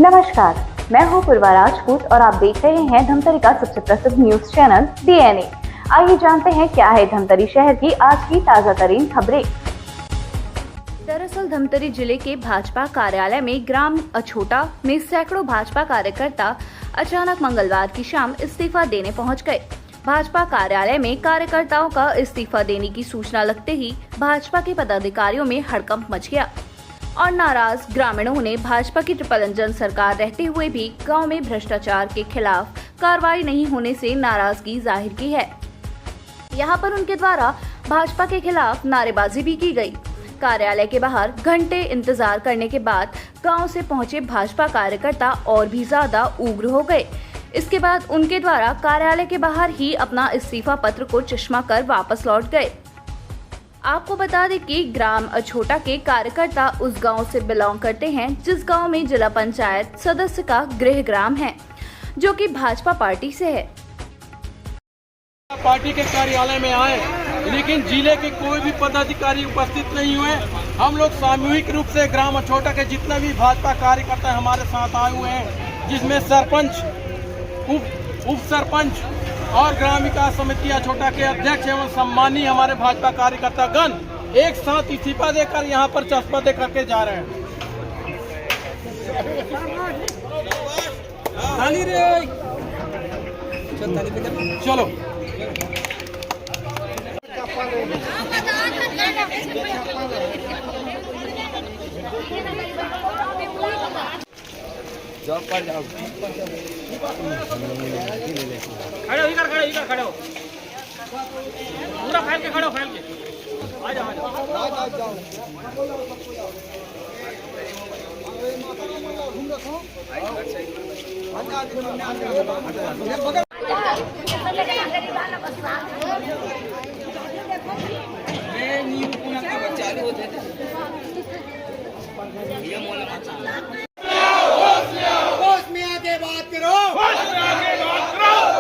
नमस्कार, मैं हूँ पूर्वा राजपूत और आप देख रहे हैं धमतरी का सबसे प्रसिद्ध न्यूज चैनल DNA। आइए जानते हैं क्या है धमतरी शहर की आज की ताजा तरीन खबरें। दरअसल धमतरी जिले के भाजपा कार्यालय में ग्राम अछोटा में सैकड़ों भाजपा कार्यकर्ता अचानक मंगलवार की शाम इस्तीफा देने पहुंच गए। भाजपा कार्यालय में कार्यकर्ताओं का इस्तीफा देने की सूचना लगते ही भाजपा के पदाधिकारियों में हड़कंप मच गया और नाराज ग्रामीणों ने भाजपा की ट्रिपल इंजन सरकार रहते हुए भी गांव में भ्रष्टाचार के खिलाफ कार्रवाई नहीं होने से नाराजगी जाहिर की है। यहां पर उनके द्वारा भाजपा के खिलाफ नारेबाजी भी की गई। कार्यालय के बाहर घंटे इंतजार करने के बाद गांव से पहुंचे भाजपा कार्यकर्ता और भी ज्यादा उग्र हो गए। इसके बाद उनके द्वारा कार्यालय के बाहर ही अपना इस्तीफा पत्र को चश्मा कर वापस लौट गए। आपको बता दें कि ग्राम अछोटा के कार्यकर्ता उस गांव से बिलोंग करते हैं जिस गांव में जिला पंचायत सदस्य का गृह ग्राम है, जो कि भाजपा पार्टी से है। पार्टी के कार्यालय में आए, लेकिन जिले के कोई भी पदाधिकारी उपस्थित नहीं हुए। हम लोग सामूहिक रूप से ग्राम अछोटा के जितने भी भाजपा कार्यकर्ता हमारे साथ आए हुए हैं, जिसमें सरपंच, उप सरपंच और ग्राम विकास समिति अछोटा के अध्यक्ष एवं सम्मानीय हमारे भाजपा कार्यकर्ता गण एक साथ इस्तीफा देकर यहां पर चस्पा दे करके जा रहे हैं। चलो जॉब पर जाओ, खड़े हो पूरा फैल के खड़े हो, फैल के आ जाओ।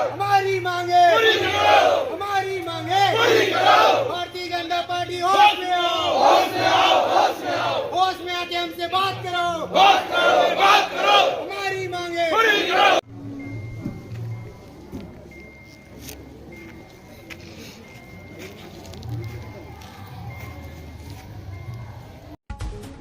हमारी मांगे भारतीय जनता पार्टी होश में आओ, होश में आके हमसे बात करो, हमारी मांगे।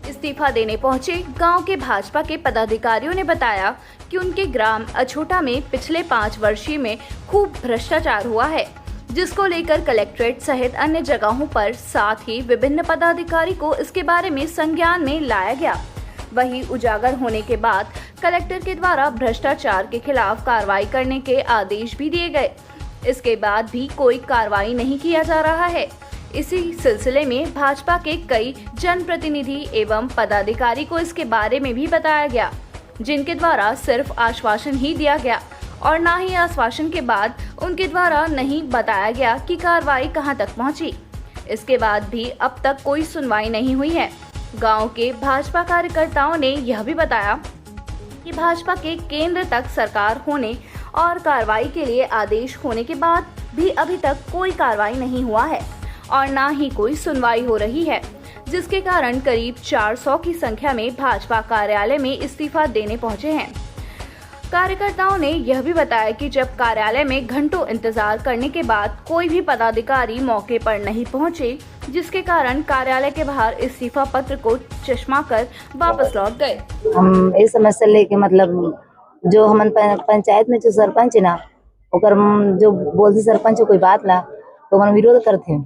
इस्तीफा देने पहुंचे गांव के भाजपा के पदाधिकारियों ने बताया कि उनके ग्राम अछोटा में पिछले 5 वर्षीय में खूब भ्रष्टाचार हुआ है, जिसको लेकर कलेक्ट्रेट सहित अन्य जगहों पर साथ ही विभिन्न पदाधिकारी को इसके बारे में संज्ञान में लाया गया। वहीं उजागर होने के बाद कलेक्टर के द्वारा भ्रष्टाचार के खिलाफ कार्रवाई करने के आदेश भी दिए गए। इसके बाद भी कोई कार्रवाई नहीं किया जा रहा है। इसी सिलसिले में भाजपा के कई जनप्रतिनिधि एवं पदाधिकारी को इसके बारे में भी बताया गया, जिनके द्वारा सिर्फ आश्वासन ही दिया गया और ना ही आश्वासन के बाद उनके द्वारा नहीं बताया गया कि कार्रवाई कहां तक पहुंची। इसके बाद भी अब तक कोई सुनवाई नहीं हुई है। गांव के भाजपा कार्यकर्ताओं ने यह भी बताया कि भाजपा के केंद्र तक सरकार होने और कार्रवाई के लिए आदेश होने के बाद भी अभी तक कोई कार्रवाई नहीं हुआ है और ना ही कोई सुनवाई हो रही है, जिसके कारण करीब 400 की संख्या में भाजपा कार्यालय में इस्तीफा देने पहुंचे हैं। कार्यकर्ताओं ने यह भी बताया कि जब कार्यालय में घंटों इंतजार करने के बाद कोई भी पदाधिकारी मौके पर नहीं पहुंचे, जिसके कारण कार्यालय के बाहर इस्तीफा पत्र को चश्मा कर वापस लौट गए। हम इस समस्या लेके मतलब जो हमन पंचायत में जो सरपंच ना ओकर जो बोलते सरपंच कोई बात ला तो मन विरोध करते।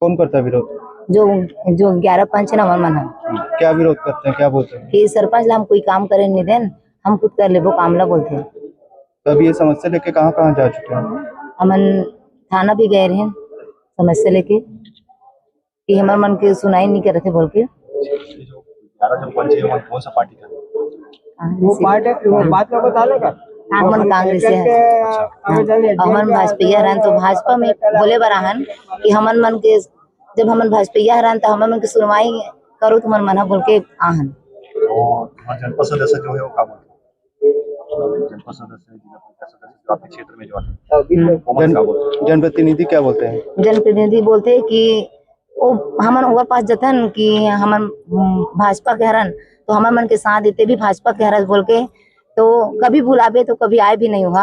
कौन करता है विरोध? जो 11 पंच है ना मन क्या विरोध करते हैं, क्या बोलते हैं? कि सरपंच ला हम कोई काम करे नहीं देन, हम खुद कर ले वो काम ला बोलते हैं। तो अभी ये समस्या लेके कहाँ जा चुके हैं? हमन थाना भी गए रहे समस्या लेके कि हमारे मन के सुनाई नहीं कर रहे थे बोल के। कौन सा पार्टी का? वो बात का बता लेगा। हमन कांग्रेस है, हमन भाजपा रहन तो भाजपा में बोले बराहन कि हमन मन के जब हमन भाजपा रहन तो हमन मन के सुनवाई करो तो मन बोल के आहन। जनपद सदस्य जो है वो काम जनपद सदस्य, जिला पंचायत सदस्य आपके क्षेत्र में जो आते जनप्रतिनिधि क्या बोलते हैं? जनप्रतिनिधि बोलते हैं कि वो हमन ओकर पास जतन कि हमन भाजपा के हरन तो हमारे मन के साथ देते भी भाजपा के हरस बोल के, तो कभी बुलावे तो कभी आए भी नहीं हुआ।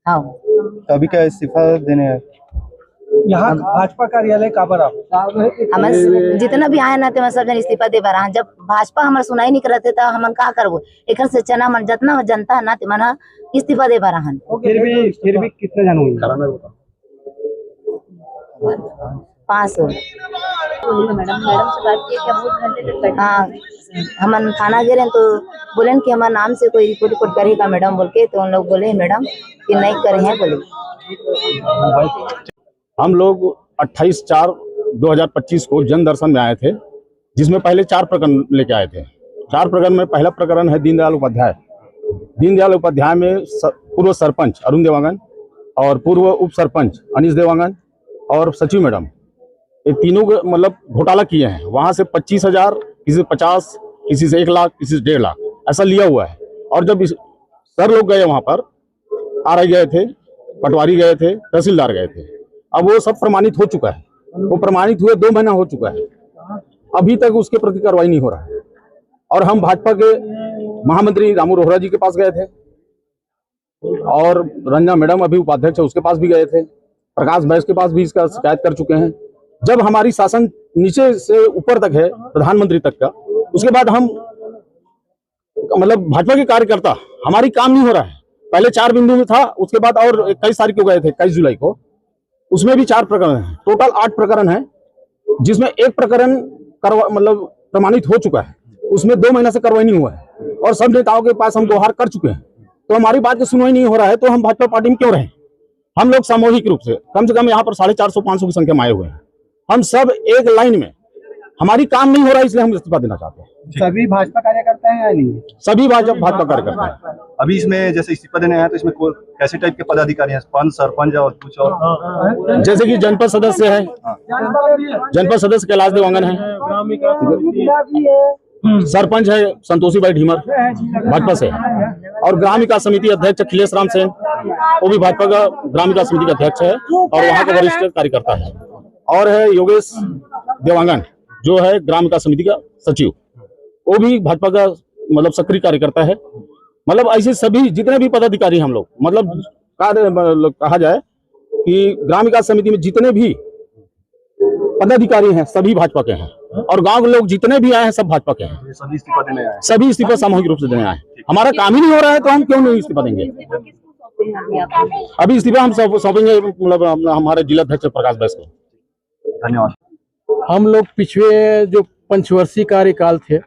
हाँ, तो अभी क्या इस्तीफा देने हैं? यहाँ भाजपा कार्यालय का पर हमें जितना भी आए ना ते सब जन इस्तीफा दे बा रहा। जब भाजपा हमारे सुनाई नहीं करते तो हमन का करबो? एक से चना मन जितना जनता है ना ते मन इस्तीफा दे बा रहा। फिर भी कितने जन होंगे? 500। मैडम से बात किए क्या बहुत घंटे तक? हाँ, हम थाना गए तो बोले कि हमारे नाम से कोई रिपोर्ट करेगा मैडम बोल के, तो उन लोग बोले मैडम कि नहीं करे हैं बोले। हम लोग 28/4/2025 को जन दर्शन में आए थे, जिसमें पहले 4 प्रकरण लेके आए थे। 4 प्रकरण में पहला प्रकरण है दीनदयाल उपाध्याय। दीनदयाल उपाध्याय में पूर्व सरपंच अरुण देवांगन और पूर्व उप सरपंच अनीश देवांगन और सचिव मैडम, ये तीनों मतलब घोटाला किए हैं। वहां से 25,000, किसी से 50, किसी से 1 लाख, किसी से 1.5 लाख ऐसा लिया हुआ है। और जब सर लोग गए वहां पर, RI गए थे, पटवारी गए थे, तहसीलदार गए थे, अब वो सब प्रमाणित हो चुका है। वो प्रमाणित हुए 2 महीना हो चुका है, अभी तक उसके प्रति कार्रवाई नहीं हो रहा है। और हम भाजपा के महामंत्री रामू रोहरा जी के पास गए थे और रंजना मैडम अभी उपाध्यक्ष है उसके पास भी गए थे, प्रकाश बैस के पास भी इसका शिकायत कर चुके हैं। जब हमारी शासन नीचे से ऊपर तक है, प्रधानमंत्री तक का, उसके बाद हम मतलब भाजपा के कार्यकर्ता हमारी काम नहीं हो रहा है। पहले 4 बिंदु में था, उसके बाद और 21 तारीख को गए थे, 21 जुलाई को, उसमें भी 4 प्रकरण हैं। टोटल 8 प्रकरण है, जिसमें 1 प्रकरण मतलब प्रमाणित हो चुका है, उसमें 2 महीना से कार्रवाई नहीं हुआ है। और सब नेताओं के पास हम गुहार कर चुके हैं, तो हमारी बात की सुनवाई नहीं हो रहा है, तो हम भाजपा पार्टी में क्यों रहे? हम लोग सामूहिक रूप से कम यहाँ पर 450-500 की संख्या में आए हुए हैं। हम सब एक लाइन में, हमारी काम नहीं हो रहा है, इसलिए हम इस्तीफा देना चाहते हैं। सभी भाजपा कार्यकर्ता हैं या नहीं? सभी भाजपा कार्यकर्ता हैं। अभी इसमें जैसे इस्तीफा देने हैं तो इसमें कैसे टाइप के पदाधिकारी हैं? पंच, सरपंच और कुछ और? जैसे कि जनपद सदस्य है, जनपद सदस्य कैलाश देवांगन है, सरपंच है संतोषी बाई ढीमर भाजपा से, और ग्राम विकास समिति अध्यक्ष अखिलेश राम सेन, वो भी भाजपा का ग्राम विकास समिति का अध्यक्ष है और वहाँ का वरिष्ठ कार्यकर्ता है। और है योगेश देवांगन, जो है ग्राम विकास समिति का सचिव, वो भी भाजपा का मतलब सक्रिय कार्यकर्ता है। मतलब ऐसे सभी जितने भी पदाधिकारी हम लोग मतलब कहा जाए कि ग्राम विकास समिति में जितने भी पदाधिकारी हैं सभी भाजपा के हैं, और गांव के लोग जितने भी आए हैं सब भाजपा के हैं। सभी इस्तीफा देने आए हैं? सभी इस्तीफा सामूहिक रूप से देने आए हैं। हमारा काम ही नहीं हो रहा है तो हम क्यों नहीं इस्तीफा देंगे? अभी इस्तीफा हम सौंपेंगे मतलब हमारे जिला अध्यक्ष प्रकाश बैस को। धन्यवाद। हम लोग पिछले जो पंचवर्षीय कार्यकाल थे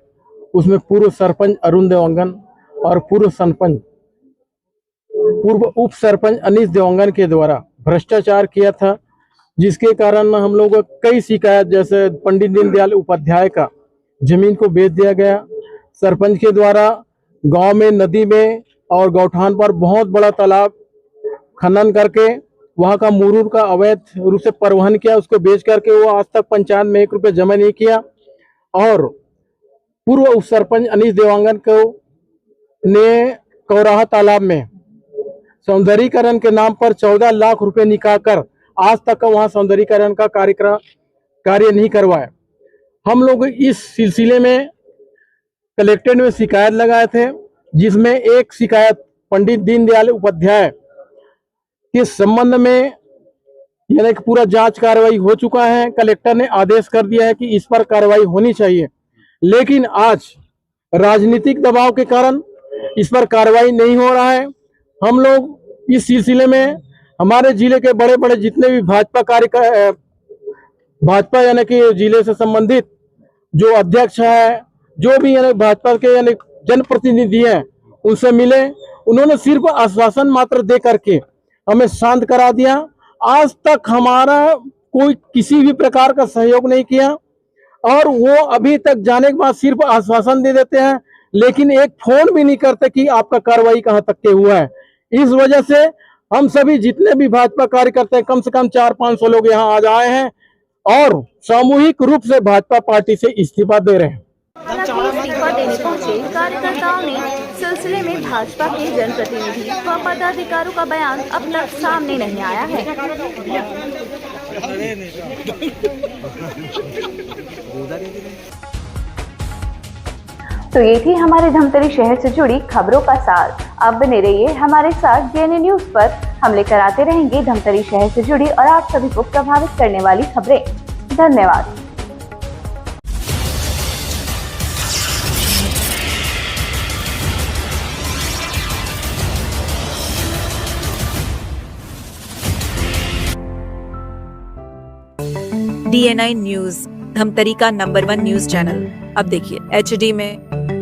उसमें पूर्व सरपंच अरुण देवांगन और पूर्व उप सरपंच अनीश देवांगन के द्वारा भ्रष्टाचार किया था, जिसके कारण हम लोग कई शिकायत, जैसे पंडित दीनदयाल उपाध्याय का जमीन को बेच दिया गया, सरपंच के द्वारा गांव में, नदी में और गौठान पर बहुत बड़ा तालाब खनन करके वहां का मुरूर का अवैध रूप से परिवहन किया, उसको बेच करके वो आज तक पंचायत में 1 रुपया जमा नहीं किया। और पूर्व उप सरपंच अनीश देवांगन को ने कौराहा तालाब में सौंदर्यीकरण के नाम पर 14 लाख रुपए निकाल कर आज तक का वहां सौंदर्यीकरण का कार्य नहीं करवाया। हम लोग इस सिलसिले में कलेक्ट्रेट में शिकायत लगाए थे, जिसमें एक शिकायत पंडित दीनदयाल उपाध्याय के संबंध में यानी कि पूरा जांच कार्रवाई हो चुका है। कलेक्टर ने आदेश कर दिया है कि इस पर कार्रवाई होनी चाहिए, लेकिन आज राजनीतिक दबाव के कारण इस पर कार्रवाई नहीं हो रहा है। हम लोग इस सिलसिले में हमारे जिले के बड़े बड़े जितने भी भाजपा यानी कि जिले से संबंधित जो अध्यक्ष है, जो भी यानी भाजपा के यानी जनप्रतिनिधि हैं, उनसे मिले। उन्होंने सिर्फ आश्वासन मात्र दे करके हमें शांत करा दिया। आज तक हमारा कोई किसी भी प्रकार का सहयोग नहीं किया, और वो अभी तक जाने के बाद सिर्फ आश्वासन दे देते हैं, लेकिन एक फोन भी नहीं करते कि आपका कार्रवाई कहां तक के हुआ है। इस वजह से हम सभी जितने भी भाजपा कार्यकर्ता हैं, कम से कम 400-500 लोग यहाँ आज आए हैं और सामूहिक रूप से भाजपा पार्टी से इस्तीफा दे रहे हैं। हालांकि इस्तीफा देने पहुंचे कार्यकर्ताओं ने सिलसिले में भाजपा के जनप्रतिनिधि व पदाधिकारियों का बयान अब तक सामने नहीं आया है। तो ये थी हमारे धमतरी शहर से जुड़ी खबरों का सार। अब बने रहिए हमारे साथ डीएनए न्यूज पर। हम लेकर आते रहेंगे धमतरी शहर से जुड़ी और आप सभी को प्रभावित करने वाली खबरें। धन्यवाद। DNI न्यूज, धमतरी का नंबर 1 न्यूज चैनल। अब देखिए HD में,